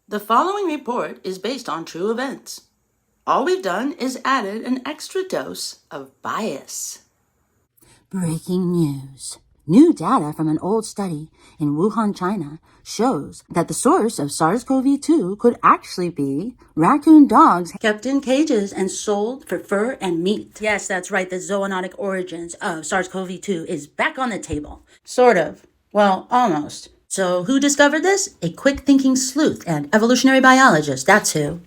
The following report is based on true events. All we've done is added an extra dose of bias. Breaking news. New data from an old study in Wuhan, China shows that the source of SARS-CoV-2 could actually be raccoon dogs Kept in cages and sold for fur and meat. Yes, that's right, the zoonotic origins of SARS-CoV-2 is back on the table. Sort of. Well, almost. So who discovered this? A quick-thinking sleuth and evolutionary biologist, that's who.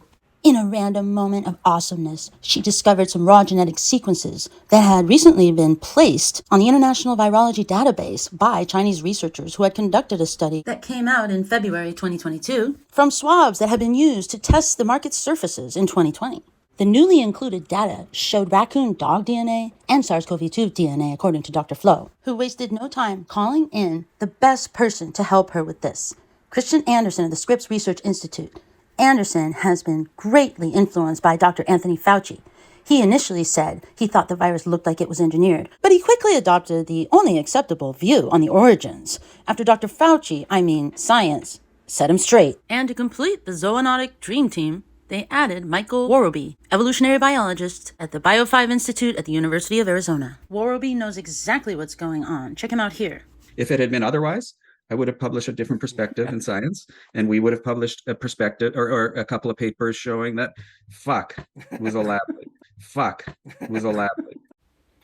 In a random moment of awesomeness, she discovered some raw genetic sequences that had recently been placed on the International Virology Database by Chinese researchers who had conducted a study That came out in February 2022. from swabs that had been used to test the market's surfaces in 2020. The newly included data showed raccoon dog DNA and SARS-CoV-2 DNA, according to Dr. Flo, who wasted no time calling in the best person to help her with this, Christian Anderson of the Scripps Research Institute. Anderson has been greatly influenced by Dr. Anthony Fauci. He initially said he thought the virus looked like it was engineered, but he quickly adopted the only acceptable view on the origins after Dr. Fauci, science, set him straight. And to complete the zoonotic dream team, they added Michael Worobey, evolutionary biologist at the Bio5 Institute at the University of Arizona. Worobey knows exactly what's going on. Check him out here. If it had been otherwise, I would have published a different perspective in science, and we would have published a perspective or a couple of papers showing that fuck was a lab leak. Fuck was a lab leak.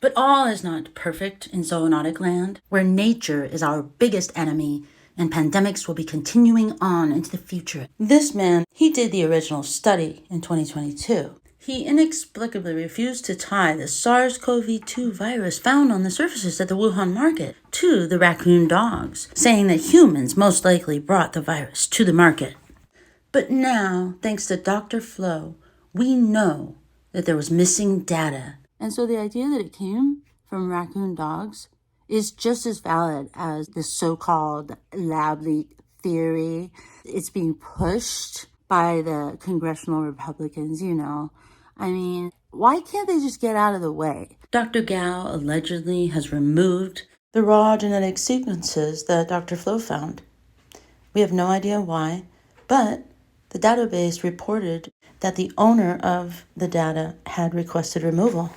But all is not perfect in zoonotic land, where nature is our biggest enemy and pandemics will be continuing on into the future. This man, he did the original study in 2022. He inexplicably refused to tie the SARS-CoV-2 virus found on the surfaces at the Wuhan market to the raccoon dogs, saying that humans most likely brought the virus to the market. But now, thanks to Dr. Flo, we know that there was missing data. And so the idea that it came from raccoon dogs is just as valid as the so-called lab leak theory. It's being pushed by the congressional Republicans, why can't they just get out of the way? Dr. Gao allegedly has removed the raw genetic sequences that Dr. Flo found. We have no idea why, but the database reported that the owner of the data had requested removal.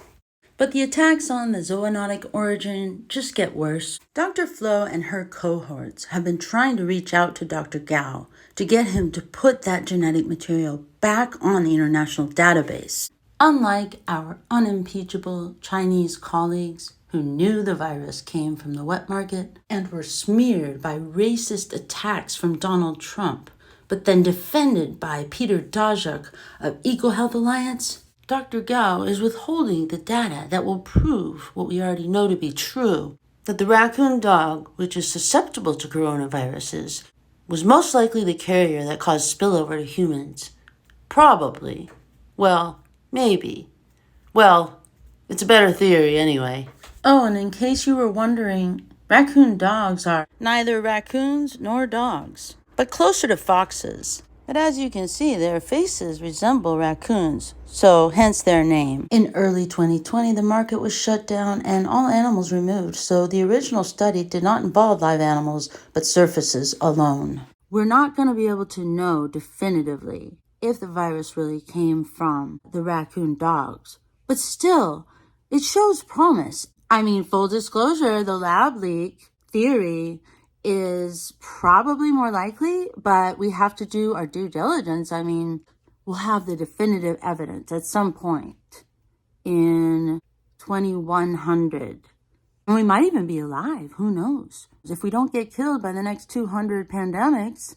But the attacks on the zoonotic origin just get worse. Dr. Flo and her cohorts have been trying to reach out to Dr. Gao to get him to put that genetic material back on the international database. Unlike our unimpeachable Chinese colleagues who knew the virus came from the wet market and were smeared by racist attacks from Donald Trump, but then defended by Peter Daszak of EcoHealth Alliance, Dr. Gao is withholding the data that will prove what we already know to be true, that the raccoon dog, which is susceptible to coronaviruses, was most likely the carrier that caused spillover to humans. Probably. Well, maybe. Well, it's a better theory anyway. Oh, and in case you were wondering, raccoon dogs are neither raccoons nor dogs, but closer to foxes. But as you can see, their faces resemble raccoons, so hence their name. In early 2020, the market was shut down and all animals removed, so the original study did not involve live animals, but surfaces alone. We're not going to be able to know definitively if the virus really came from the raccoon dogs. But still, it shows promise. Full disclosure, the lab leak theory is probably more likely, but we have to do our due diligence. We'll have the definitive evidence at some point in 2100. And we might even be alive. Who knows? If we don't get killed by the next 200 pandemics,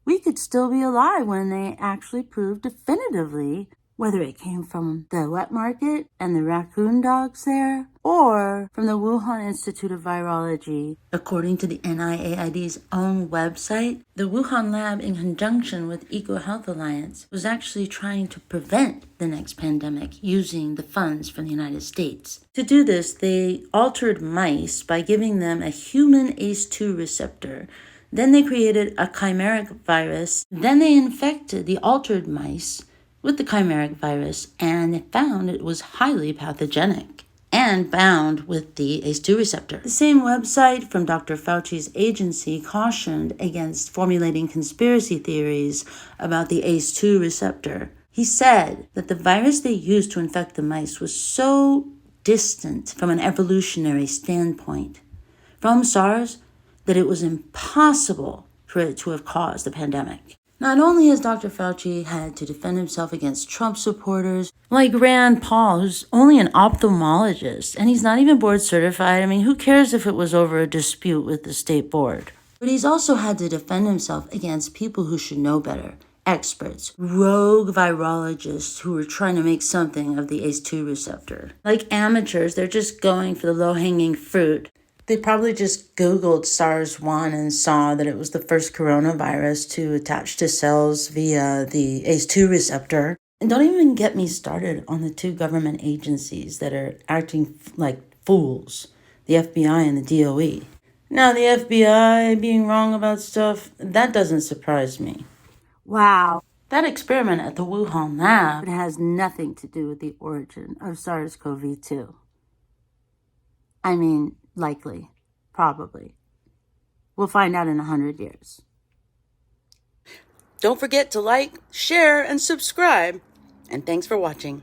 we could still be alive when they actually prove definitively whether it came from the wet market and the raccoon dogs there, or from the Wuhan Institute of Virology. According to the NIAID's own website, the Wuhan lab, in conjunction with EcoHealth Alliance, was actually trying to prevent the next pandemic using the funds from the United States. To do this, they altered mice by giving them a human ACE2 receptor. Then they created a chimeric virus. Then they infected the altered mice with the chimeric virus, and they found it was highly pathogenic. and bound with the ACE2 receptor. The same website from Dr. Fauci's agency cautioned against formulating conspiracy theories about the ACE2 receptor. He said that the virus they used to infect the mice was so distant from an evolutionary standpoint from SARS that it was impossible for it to have caused the pandemic. Not only has Dr. Fauci had to defend himself against Trump supporters like Rand Paul, who's only an ophthalmologist, and he's not even board certified. I mean, who cares if it was over a dispute with the state board? But he's also had to defend himself against people who should know better, experts, rogue virologists who were trying to make something of the ACE2 receptor. Like amateurs, they're just going for the low-hanging fruit. They probably just Googled SARS-1 and saw that it was the first coronavirus to attach to cells via the ACE2 receptor. And don't even get me started on the two government agencies that are acting like fools, the FBI and the DOE. Now, the FBI being wrong about stuff, that doesn't surprise me. Wow. That experiment at the Wuhan lab, It has nothing to do with the origin of SARS-CoV-2. I mean, likely. Probably. We'll find out in 100 years. Don't forget to like, share, and subscribe. And thanks for watching.